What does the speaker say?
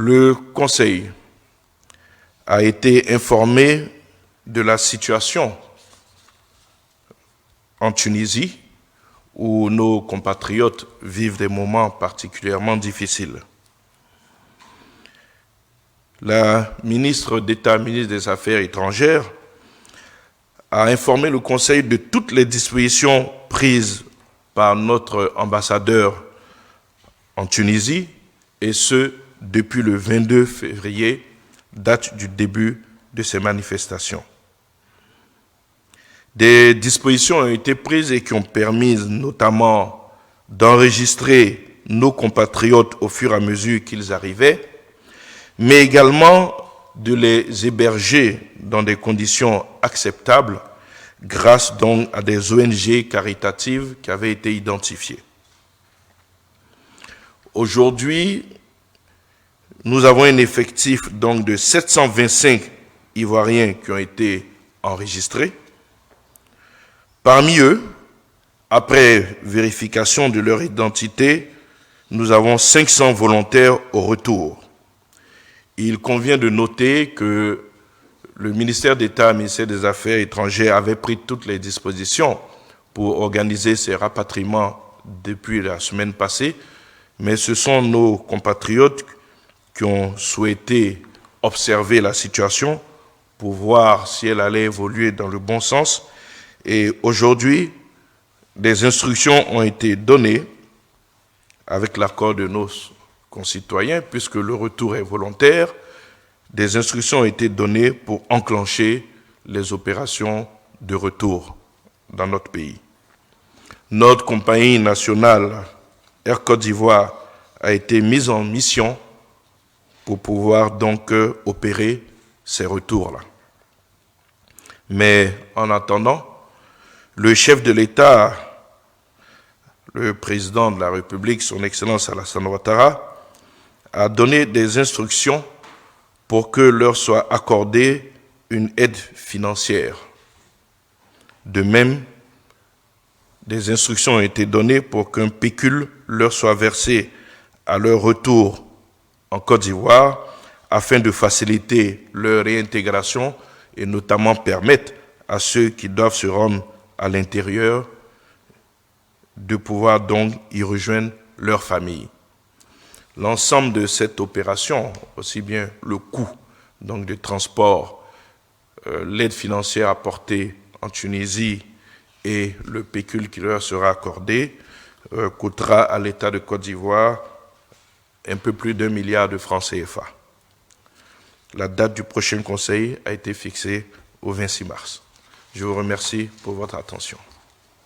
Le Conseil a été informé de la situation en Tunisie, où nos compatriotes vivent des moments particulièrement difficiles. La ministre d'État, ministre des Affaires étrangères, a informé le Conseil de toutes les dispositions prises par notre ambassadeur en Tunisie, et ce, depuis le 22 février, date du début de ces manifestations. Des dispositions ont été prises et qui ont permis notamment d'enregistrer nos compatriotes au fur et à mesure qu'ils arrivaient, mais également de les héberger dans des conditions acceptables grâce donc à des ONG caritatives qui avaient été identifiées. Aujourd'hui, nous avons un effectif donc de 725 Ivoiriens qui ont été enregistrés. Parmi eux, après vérification de leur identité, nous avons 500 volontaires au retour. Il convient de noter que le ministère d'État, le ministère des Affaires étrangères avait pris toutes les dispositions pour organiser ces rapatriements depuis la semaine passée, mais ce sont nos compatriotes qui ont souhaité observer la situation pour voir si elle allait évoluer dans le bon sens. Et aujourd'hui, des instructions ont été données avec l'accord de nos concitoyens, puisque le retour est volontaire. Des instructions ont été données pour enclencher les opérations de retour dans notre pays. Notre compagnie nationale Air Côte d'Ivoire a été mise en mission pour pouvoir donc opérer ces retours-là. Mais en attendant, le chef de l'État, le président de la République, son Excellence Alassane Ouattara, a donné des instructions pour que leur soit accordée une aide financière. De même, des instructions ont été données pour qu'un pécule leur soit versé à leur retour en Côte d'Ivoire afin de faciliter leur réintégration et notamment permettre à ceux qui doivent se rendre à l'intérieur de pouvoir donc y rejoindre leur famille. L'ensemble de cette opération, aussi bien le coût donc de transport, l'aide financière apportée en Tunisie et le pécule qui leur sera accordé, coûtera à l'État de Côte d'Ivoire un peu plus d'1 milliard de francs CFA. La date du prochain conseil a été fixée au 26 mars. Je vous remercie pour votre attention.